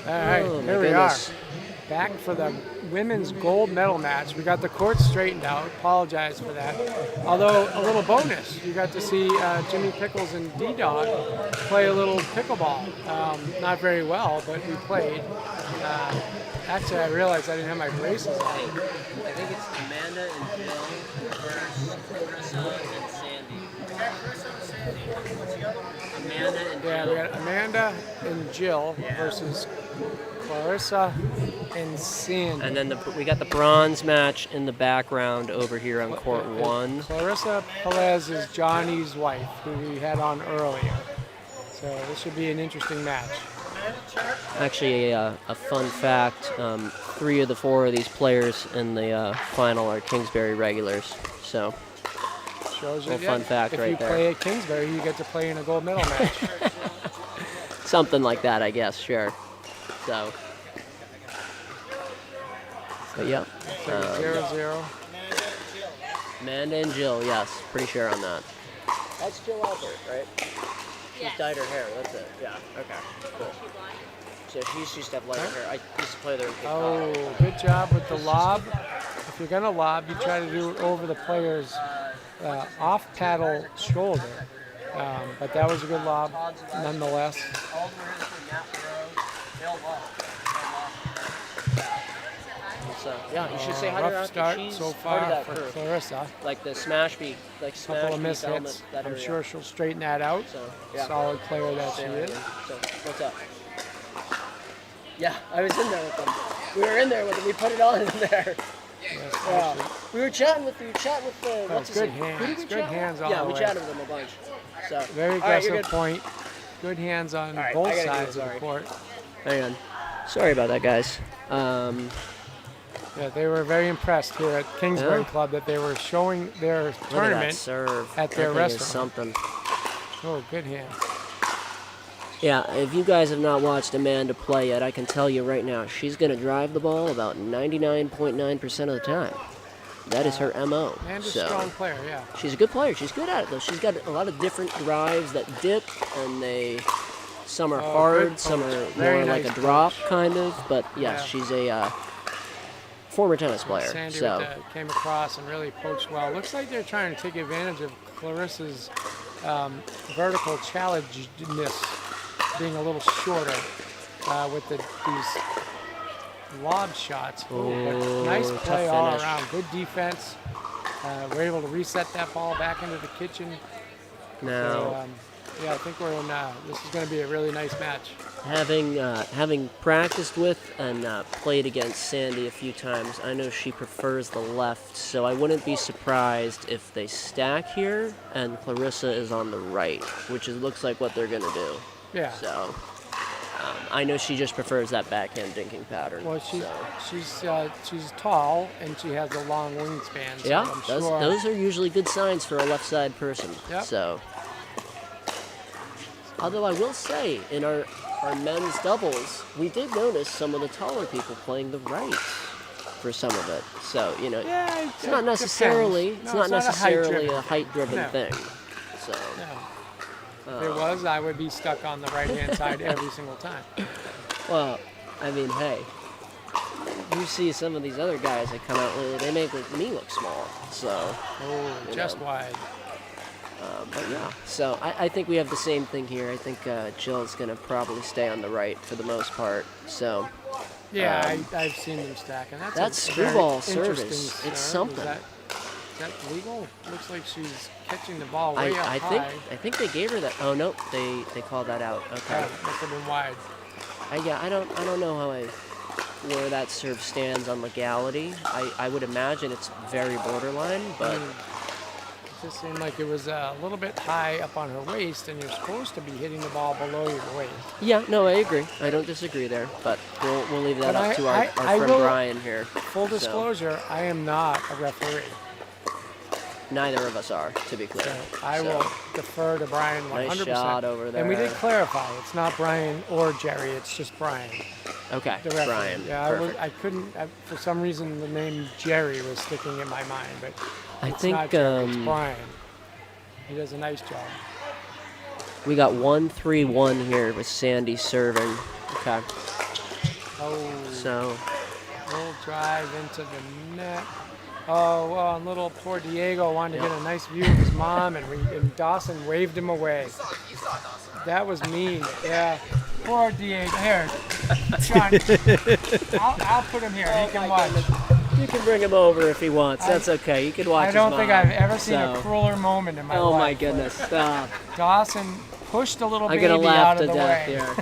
All right, here we are. Back for the women's gold medal match. We got the courts straightened out. Apologize for that. Although, a little bonus. You got to see Jimmy Pickles and D-Dog play a little pickleball. Not very well, but we played. Actually, I realized I didn't have my braces on. I think it's Amanda and Jill versus Clarissa and Sandy. Amanda and Jill. Yeah, we got Amanda and Jill versus Clarissa and Sandy. And then we got the bronze match in the background over here on court 1. Clarissa Pelaez is Johnny's wife, who we had on earlier. So this should be an interesting match. Actually, a fun fact, 3 of the 4 of these players in the final are Kingsbury regulars. So, Shows you a fun fact right there. If you play at Kingsbury, you get to play in a gold medal match. Something like that, I guess, sure. So yeah. 0-0. Amanda and Jill, yes, pretty sure on that. That's Jill Alpert, right? She's dyed her hair, that's it. Yeah, okay, cool. So she used to have lighter hair. I used to play there in Oh, good job with the lob. If you're going to lob, you try to do it over the player's off-paddle shoulder. But that was a good lob, nonetheless. So, yeah, you should say hi to her. Rough start She's so part of far that for crew. Clarissa. Like the smash beat, like smash Couple of beat mishits. element, that I'm area. sure she'll straighten that out. So, yeah. Solid player that she is. So, what's up? Yeah, I was in there with them. We were in there with them. We put it on in there. Yes, Yeah. We were chatting with the what's his good name? Who did hands. we Good chat with? hands all Yeah, the we way. chatted with them a bunch. So Very all right, aggressive you're good. point. Good hands on right, both I gotta do sides this, of the sorry. court. Hang on. Sorry about that, guys. Yeah, they were very impressed here at Kingsbury Yeah. Club that they were showing their Look at that tournament serve. at their That thing is restaurant. something. Oh, good hand. Yeah, if you guys have not watched Amanda play yet, I can tell you right now, she's going to drive the ball about 99.9% of the time. That is her MO. And a So strong player, yeah. she's a good player. She's good at it, though. She's got a lot of different drives that dip, and some are hard, good some punch. are Very more like nice a drop, punch. kind of. But yes, Yeah. she's a former tennis player. Sandy So with the, came across and really poached well. Looks like they're trying to take advantage of Clarissa's vertical challengeness being a little shorter with these lob shots. But nice tough play all finish. around. Good defense. We're able to reset that ball back into the kitchen. now, So, yeah, I think we're in. This is going to be a really nice match. having practiced with and played against Sandy a few times, I know she prefers the left, so I wouldn't be surprised if they stack here and Clarissa is on the right, which looks like what they're gonna do. Yeah. So I know she just prefers that backhand dinking pattern. Well, she's tall and she has a long wingspan. So Yeah, I'm sure. those are usually good signs for a left side person. Yep. So, although I will say, in our men's doubles, we did notice some of the taller people playing the right for some of it. So, Yeah, it's not necessarily depends. it's No, not necessarily a height-driven. height-driven No. thing. So, If it was, I would be stuck on the right-hand side every single time. well, I mean, hey, you see some of these other guys that come out, they make me look small. So. Oh, just wide. But yeah, so I think we have the same thing here. I think Jill's going to probably stay on the right for the most part. So Yeah, I've seen them stack, and that that's a very screwball interesting service, serve. it's something. Is that legal? Looks like she's catching the ball way up I high. think they gave her that. Oh no, they called that out. Okay. Yeah, must have been wide. Yeah, I don't know where that serve stands on legality. I would imagine it's very borderline, but. It just seemed like it was a little bit high up on her waist, and you're supposed to be hitting the ball below your waist. Yeah, no, I agree. I don't disagree there, but we'll leave that But up to our I friend will- Brian here. Full So, disclosure, I am not a referee. neither of us are, to be clear. So I will defer to Brian 100%. Nice shot over there. And we did clarify, it's not Brian or Jerry, it's just Brian. Okay, The referee. Brian. Yeah, Perfect. I couldn't, for some reason the name Jerry was sticking in my mind, but I it's think not Jerry, it's Brian. He does a nice job. We got 1-3-1 here with Sandy serving. Okay. Oh. So. Little drive into the net. Oh, well, and little poor Diego wanted to get a nice view of his mom, and Dawson waved him away. That was mean. Yeah. Poor Diego. Here, Sean. I'll put him here. He can watch. You can bring him over if he wants. That's okay. You can watch his mom. I don't think I've ever seen a crueler moment in my life. Oh, my goodness. Dawson pushed a little baby laugh out of to the death way. Here.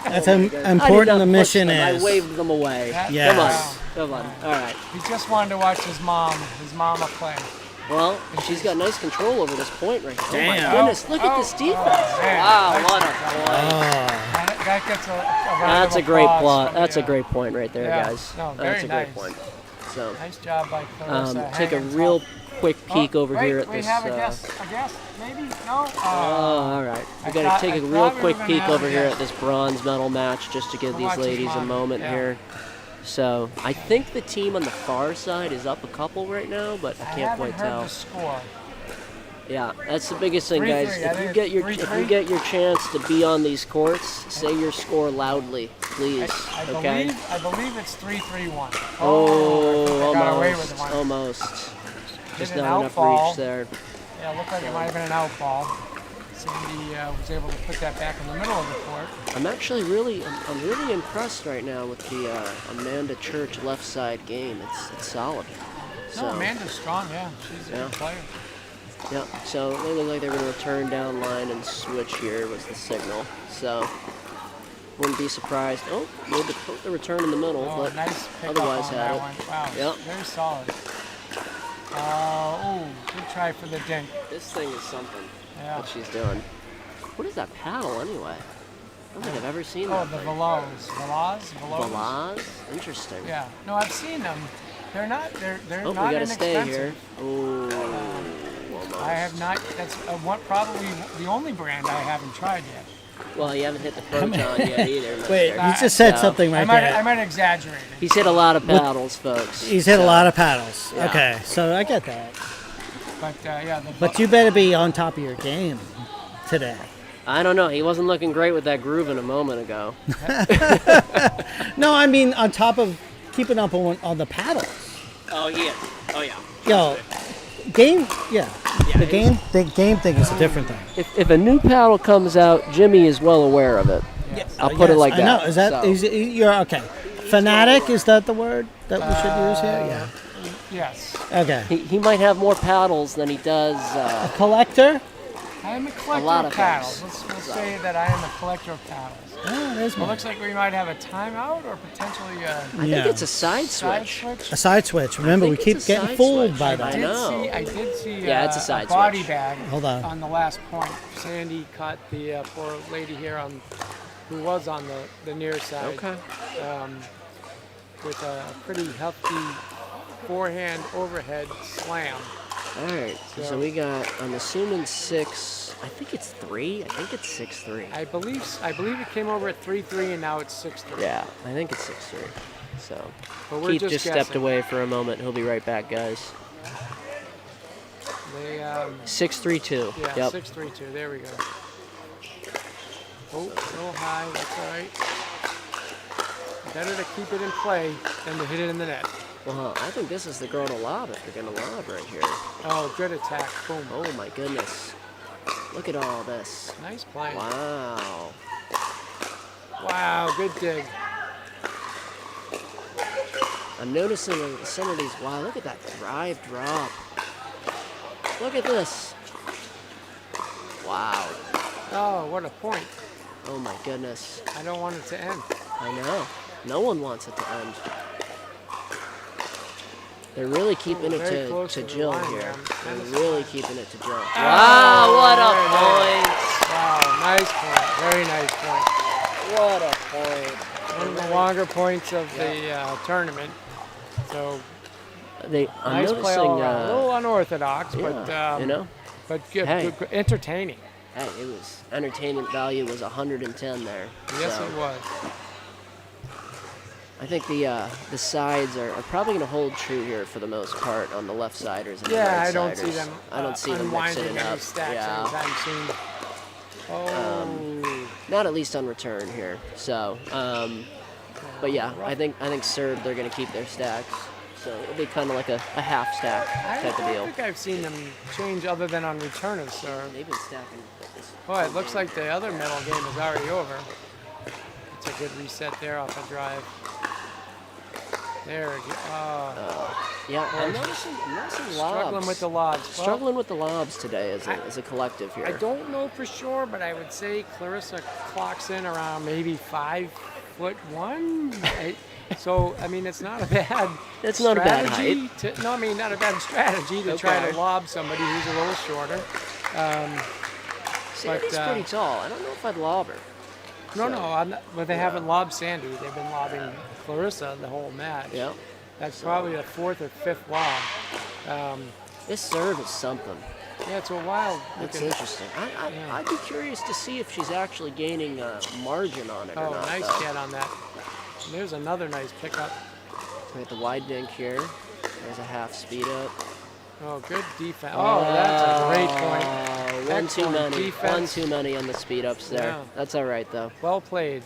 That's important the mission is. I waved them away. Yes. Come on. All right. He just wanted to watch his mama play. Well, she's got nice control over this point right here. Damn. Oh, my goodness. Look at this defense. Wow, what a point. That gets a That's a great plot. That's a great point right there, guys. No, That's a nice. great point. So, nice job by Clarissa. take a real quick peek over here at we this. Have a guess? Maybe? No? All right. We got to take a real quick peek over here at this bronze medal match just to give these ladies a moment here. So, I think the team on the far side is up a couple right now, but I can't quite tell. The score. Yeah, that's the biggest thing, guys. 3-3. If you get your chance to be on these courts, say your score loudly, please. I believe it's 3-3-1. Oh, got away with one. almost. Just Hit an not enough outball. reach there. Yeah, it looked like it might have been an out ball. Sandy was able to put that back in the middle of the court. I'm actually really impressed right now with the Amanda Church left side game. It's solid. No, Amanda's strong. Yeah, she's a good player. Yeah, so they look like they're going to return down line and switch here was the signal. So, wouldn't be surprised. Oh, made the return in the middle, but nice otherwise had it. Wow, yep. Very solid. Good try for the dink. This thing is something, what she's doing. What is that paddle anyway? I don't think I've ever seen that. Oh, the Pelaez. Pelaez? Interesting. Yeah. No, I've seen them. They're not we not gotta stay inexpensive. here. Oh, I have not. That's probably the only brand I haven't tried yet. Well, you haven't hit the proton yet either. Wait, you just said something right there. I might exaggerate it. He's hit a lot of paddles, folks. He's hit a lot of paddles. Yeah. Okay, so I get that. But But you better be on top of your game today. I don't know. He wasn't looking great with that groove a moment ago. No, I mean on top of keeping up on the paddles. Oh, yeah. Oh, yeah. Yo, game, the game thing is a different thing. If a new paddle comes out, Jimmy is well aware of it. Yes. I'll put it like that. I know. Is that you're okay? Fanatic, is that the word that we should use here? Yeah. Yes. Okay. He might have more paddles than he does. A collector? I am a collector lot of of paddles. We'll say that I am a collector of paddles. Oh, there's It one. looks like we might have a timeout or potentially a I think it's a side switch. A side switch. Remember, we think keep it's a getting side fooled switch. by I that. know. I did see Yeah, it's a side body switch. bag Hold on. the last point. Sandy caught the poor lady here who was on the near side. Okay. With a pretty hefty forehand overhead slam. All right. So we got, I'm assuming 6. I think it's 3. I think it's 6-3. I believe it came over at 3-3 and now it's 6-3. Yeah, I think it's 6-3. So But we're Keith just stepped guessing. away for a moment. He'll be right back, guys. They 6-3-2. yeah, Yep. 6-3-2. There we go. Oh, a little high. That's all right. Better to keep it in play than to hit it in the net. Well, I think this is the girl to lob if you're going to lob right here. Oh, good attack. Boom. Oh, my goodness. Look at all this. Nice play. Wow. Wow, good dig. I'm noticing some of these. Wow, look at that drive drop. Look at this. Wow. Oh, what a point. Oh, my goodness. I don't want it to end. I know. No one wants it to end. They're really keeping it very close to to the Jill line, here. man. They're really keeping it to Jill. Oh, Wow, what a very point. Wow, nice point. Very nice point. What a point. One of the longer points of the tournament. So I'm nice noticing, play all around. A little unorthodox, yeah, but but good, Hey. good, entertaining. hey, it was entertainment value was 110 there. Yes, so it was. I think the sides are probably going to hold true here for the most part on the left siders and the right Yeah, I don't siders. see them. I don't see them unwinding mixing it any up. stacks Yeah. anytime soon. Not at least on return here. So, but yeah, I think serve they're going to keep their stacks. So it'll be kind of like a half stack type of I deal. don't think I've seen them change other than on return of serve. They've been stacking. Oh, it looks like the other middle game is already over. It's a good reset there off a drive. There we go. Yeah, I'm noticing lobs. Struggling with the lobs. Struggling with the lobs today as a collective here. I don't know for sure, but I would say Clarissa clocks in around maybe 5'1". So I mean, it's not a bad. It's not a bad height. No, I mean not a bad strategy to try to lob somebody who's a little shorter. Sandy's pretty tall. I don't know if I'd lob her. No, I'm not, but they haven't lobbed Sandy. They've been lobbing Clarissa the whole match. Yeah. That's probably the fourth or fifth lob. This serve is something. Yeah, it's a wild. It's interesting. I'd be curious to see if she's actually gaining margin on it or not. Nice get on that. And there's another nice pickup. We got the wide dink here. There's a half speed up. Oh, good defense. Oh, that's a great point. One too many. Defense. One too many on the speed ups there. Yeah. That's all right though. Well played.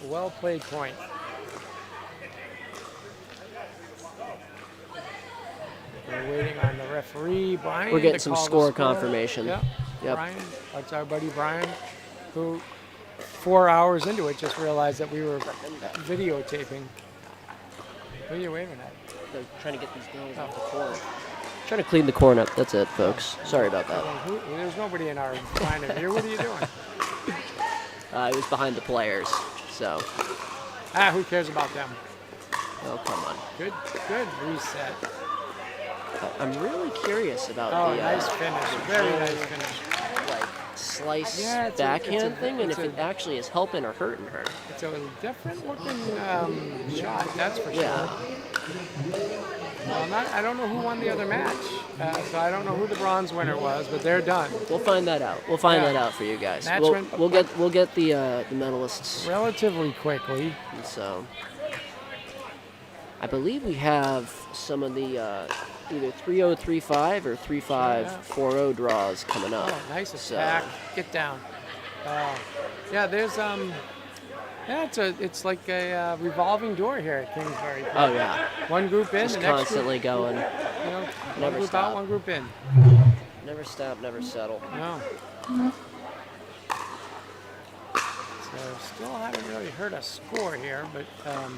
Well played point. We're waiting on the referee, Brian. We're getting to some call the score confirmation. Yep. Yep. Brian, that's our buddy Brian, who 4 hours into it just realized that we were videotaping. What are you waving at? They're trying to get these girls off the corner. Trying to clean the corn up. That's it, folks. Sorry about that. There's nobody in our line of here. What are you doing? It was behind the players, so. Who cares about them? Oh, come on. Good reset. I'm really curious about nice finish. Very nice finish. Like slice it's backhand a- thing, and it's if a- it actually is helping or hurting her. It's a different looking shot, that's for Yeah. sure. Well, I don't know who won the other match, so I don't know who the bronze winner was, but they're done. We'll find that out. We'll find Yeah. that out for you guys. Match We'll went- get the medalists. Relatively quickly. And so, I believe we have some of the either 3035 or 3540 draws coming up. Oh, nice attack. Get down. Yeah, there's it's like a revolving door here at Kingsbury. Oh yeah, One group in, just the next constantly going. group, Never one group stop. out, one group in. Never stop, never settle. No. So still haven't really heard a score here, but well,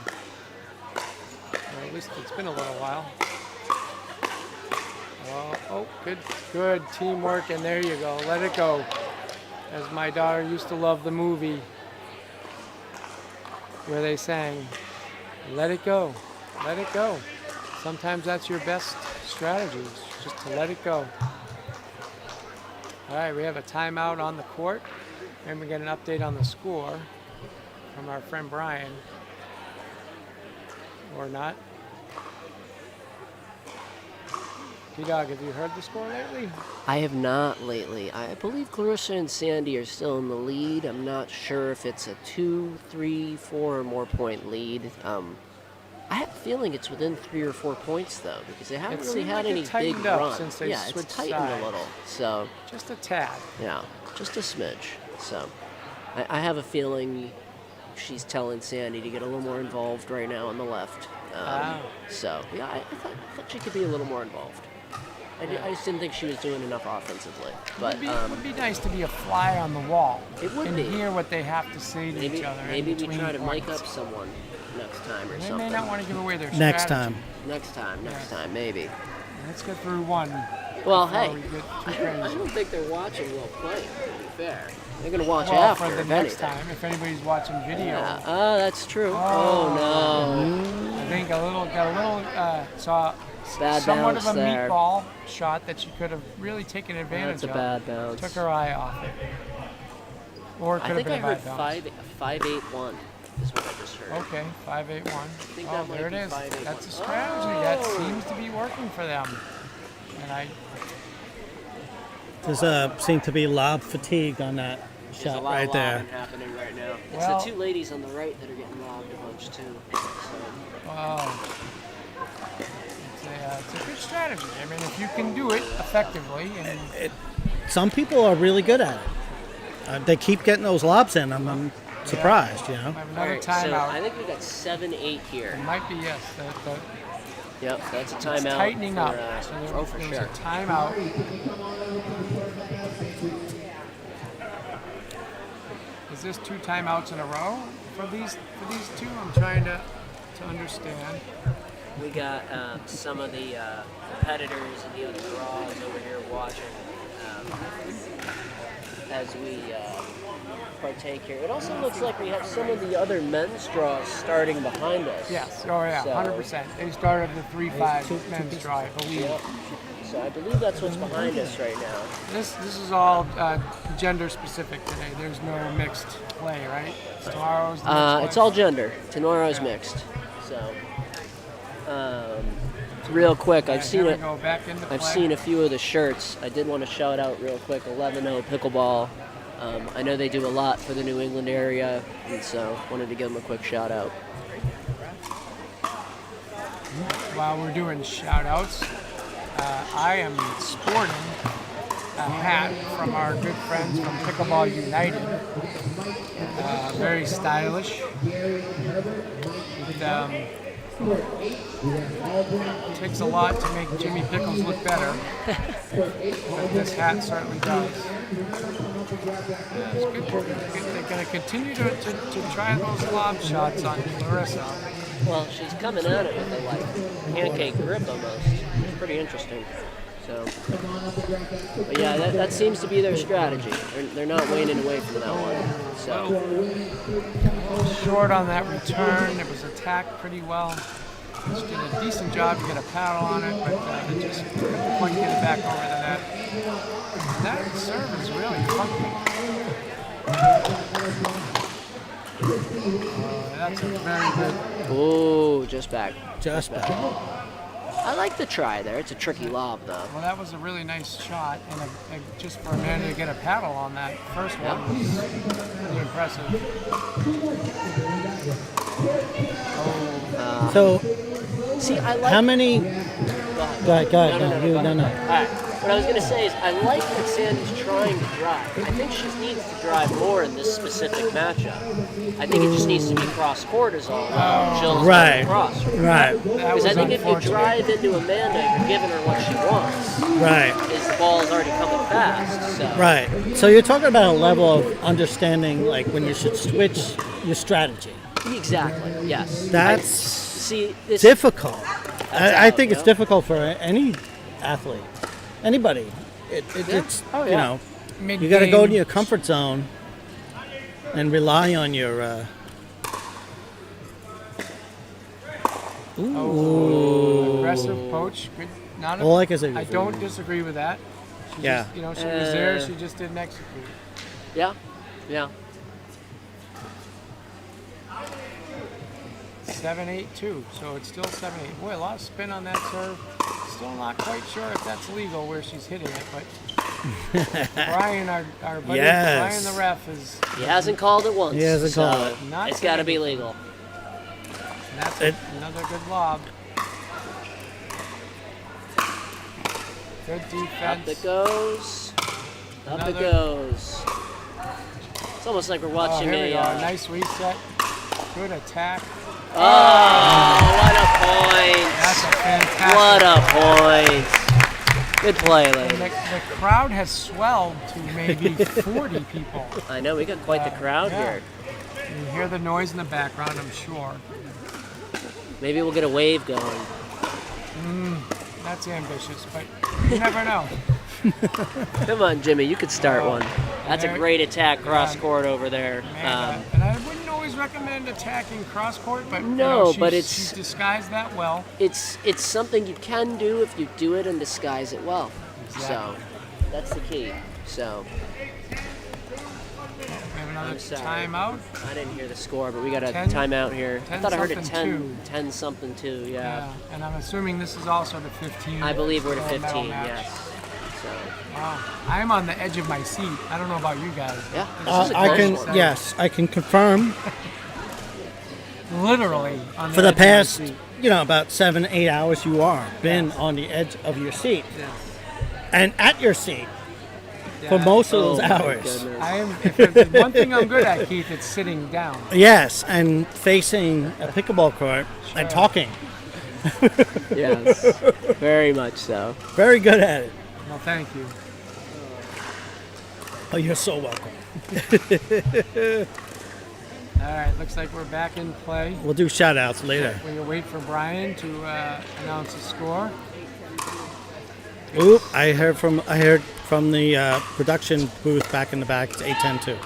at least it's been a little while. Oh, good teamwork, and there you go. Let it go. As my daughter used to love the movie where they sang, let it go, let it go. Sometimes that's your best strategy, is just to let it go. All right, we have a timeout on the court, and we get an update on the score from our friend Brian. Or not. T-Dog, have you heard the score lately? I have not lately. I believe Clarissa and Sandy are still in the lead. I'm not sure if it's a 2, 3, 4 or more point lead. I have a feeling it's within 3 or 4 points though, because they haven't It really seemed had like it any big tightened up runs. since they Yeah, it's switched tightened sides. a little. So Just a tad. yeah, just a smidge. So I have a feeling she's telling Sandy to get a little more involved right now on the left. So yeah, I thought she could be a little more involved. I just didn't think she was doing enough offensively. But It would be nice to be a fly on the wall. It would and be. hear what they have to say to each other. Maybe in we between try to mic points. up someone next time or They something. may not want to give away their Next strategy. time. Next time, maybe. Let's get through one. Well, before hey, we get too I crazy. don't think they're watching while playing, to be fair. They're going to watch Well, after, for the if next anything. time, if anybody's watching video. Yeah. That's true. Oh, no. I think got a little, saw Bad somewhat bounce of a there. meatball shot that she could have really taken advantage That's a of. bad bounce. Took her eye off it. Or it could I think I have been a heard bad bounce. 5-8-1 is what I just heard. Okay, 5-8-1. think Oh, that might there it be is. 5-8-1. That's a strategy. That seems to be working for them. And There's seem to be lob fatigue on that There's a shot lot right of there. lobbing happening right now. It's Well- the two ladies on the right that are getting lobbed a bunch, too. So. wow. It's a good strategy. I mean, if you can do it effectively, and Some people are really good at it. They keep getting those lobs in. I'm surprised, you know. We have All another right, so timeout. I think we got 7-8 here. It might be, yes. Yep, that's a It's timeout. tightening for, up. for There was sure. a timeout. Is this 2 timeouts in a row for these two? I'm trying to understand. We got some of the competitors and the other draws over here watching as we partake here. It also looks like we have some of the other men's draws starting behind us. Yes. Oh yeah. 100%. They started the 3-5 men's draw, I believe. Yep. So I believe that's what's behind us right now. This is all gender specific today. There's no mixed play, right? Tomorrow's the mixed play. It's all gender. Tomorrow's mixed. So, real quick, I've seen Here it. we go, back into I've play. seen a few of the shirts. I did want to shout out real quick 11-0 Pickleball. I know they do a lot for the New England area, and so wanted to give them a quick shout out. While we're doing shout outs, I am sporting a hat from our good friends from Pickleball United. Very stylish. It takes a lot to make Jimmy Pickles look better, but this hat certainly does. It's good. They're going to continue to try those lob shots on Clarissa. Well, she's coming at it with a pancake grip almost. It's pretty interesting. So, but yeah, that seems to be their strategy. They're not waning away from that one. So, A little short on that return. It was attacked pretty well. She did a decent job to get a paddle on it, but it just couldn't quite get it back over the net. That serve is really funky. That's a very good. oh, just back. Just back. I like the try there. It's a tricky lob though. Well, that was a really nice shot, and just for Amanda to get a paddle on that first one was really impressive. So, See, I like. how many? Go ahead. Go ahead. No. No. All right. What I was going to say is I like that Sandy's trying to drive. I think she needs to drive more in this specific matchup. I think it just needs to be cross court is all. Jill's Right. cross. Right. Because I think if you drive into Amanda, you're giving her what she wants. Right. Is the ball is already coming fast. So. Right. So you're talking about a level of understanding, like when you should switch your strategy. Exactly. Yes. That's See, this, difficult. I think it's yeah. difficult for any athlete, anybody. It's Oh, you yeah. know, you got to go Mid-game, to your comfort zone and rely on your. Aggressive poach. Good. Not All I can say. I don't disagree with that. She Yeah. just, she was there. She just didn't execute. Yeah. 7-8-2. So it's still 7-8. Boy, a lot of spin on that serve. Still not quite sure if that's legal where she's hitting it, but Brian, our buddy, Yes. Brian the ref is. He hasn't called it once. He hasn't so called it. Not It's got to be saying- legal. And that's another good lob. Good Up defense. it goes. Up it Another- goes. It's almost like we're Oh, watching here we go. a. Nice reset. Good attack. Oh, what a point! That's a fantastic. What a point! Good play, And lady. the crowd has swelled to maybe 40 people. I know we got quite the crowd Yeah. here. You hear the noise in the background, I'm sure. Maybe we'll get a wave going. That's ambitious, but you never know. Come on, Jimmy, you could start Oh, one. That's a there- great attack cross court over there. And I wouldn't always recommend attacking cross court, but No, but she's disguised that well. It's something you can do if you do it and disguise it well. So that's the key. So We have another I'm sorry. timeout. I didn't hear the score, but we got a 10 timeout here. I thought I heard it 10-something 10 something too. Yeah. And I'm assuming this is also the 15. I believe we're to medal 15. match. Yes. So Wow. I'm on the edge of my seat. I don't know about you guys. yeah, this is a I close can one. yes, I can confirm Literally on the for the edge of my past seat. about 7-8 hours you are been on the edge of your seat and at your seat. for most of Oh those my hours. goodness. I am. If there's one thing I'm good at, Keith, it's sitting down. Yes, and facing a pickleball court and talking. Yes, very much so. Very good at it. Well, thank you. Oh, you're so welcome. All right, looks like we're back in play. We'll do shout outs later. We will wait for Brian to announce the score. Oop, I heard from the production booth back in the back. It's 8-10 too.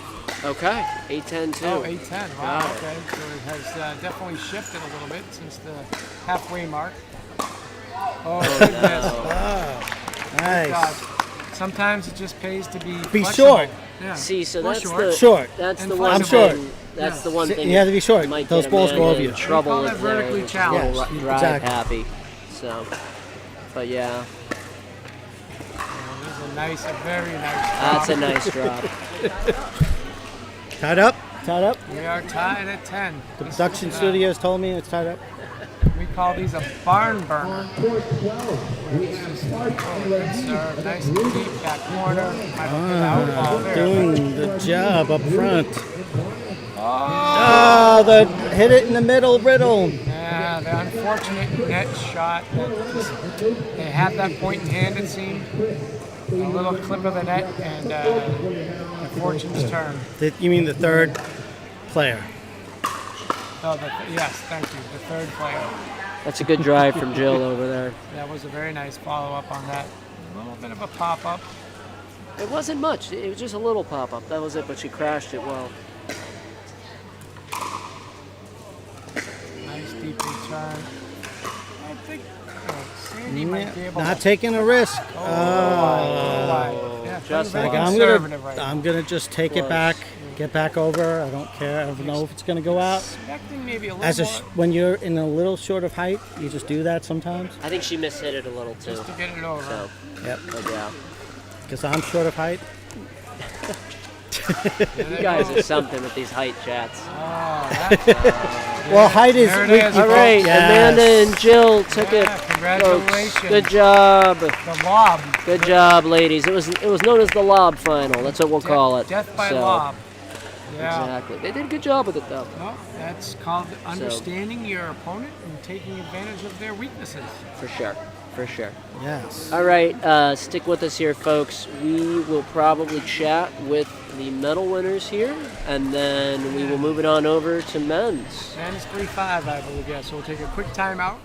Okay, 8-10 too. Oh, 8-10. Wow, Got it. okay. So it has definitely shifted a little bit since the halfway mark. Oh, goodness. Wow, God. nice. Sometimes it just pays to be Be flexible. short. Yeah. See, so Or that's short. the Short. That's And the one flexible. thing. That's Yes. the one thing. You have to be short. Might Those get balls go Amanda over you. in trouble call if that vertically they're challenged. Yes, ride exactly. happy. So, but yeah, This is a very nice that's a drop. nice drop. Tied up? Tied up? We are tied at 10. The This production is, studios told me it's tied up. We call these a barn burner. Oh, good serve. Nice deep back corner. Might have been out ball there. Doing the job up front. Oh, Oh, hit it in the middle, Riddle. yeah, the unfortunate net shot. They had that point in hand, it seemed. A little clip of the net, and the fortune's turn. You mean the third player? Oh, yes, thank you. The third player. That's a good drive from Jill over there. That was a very nice follow-up on that. A little bit of a pop-up. It wasn't much. It was just a little pop up. That was it. But she crashed it well. Nice deep return. I think Sandy might be able Not to. taking a risk. Oh, wide. Yeah, Just very wide. conservative right now. I'm gonna just take it back, get back over. I don't care. I don't know if it's gonna go out. Expecting maybe a little more, When you're in a little short of height, you just do that sometimes. I think she mishit it a little too. just to get it over. So, Yep. but yeah, Because I'm short of height. you guys are something with these height chats. Oh, that's, Well, height is. There it is. All right, Yes. Amanda and Jill took Yeah, it. Folks. congratulations. Good job. the lob. Good job, ladies. It was known as the lob final. That's what we'll call it. Death by So, lob. Yeah. Exactly. They did a good job with it though. Well, that's called understanding your opponent and taking advantage of their weaknesses. For sure. For sure. Yes. All right, stick with us here, folks. We will probably chat with the medal winners here, and then we will move it on over to men's. And it's 3-5, I believe. Yeah, so we'll take a quick timeout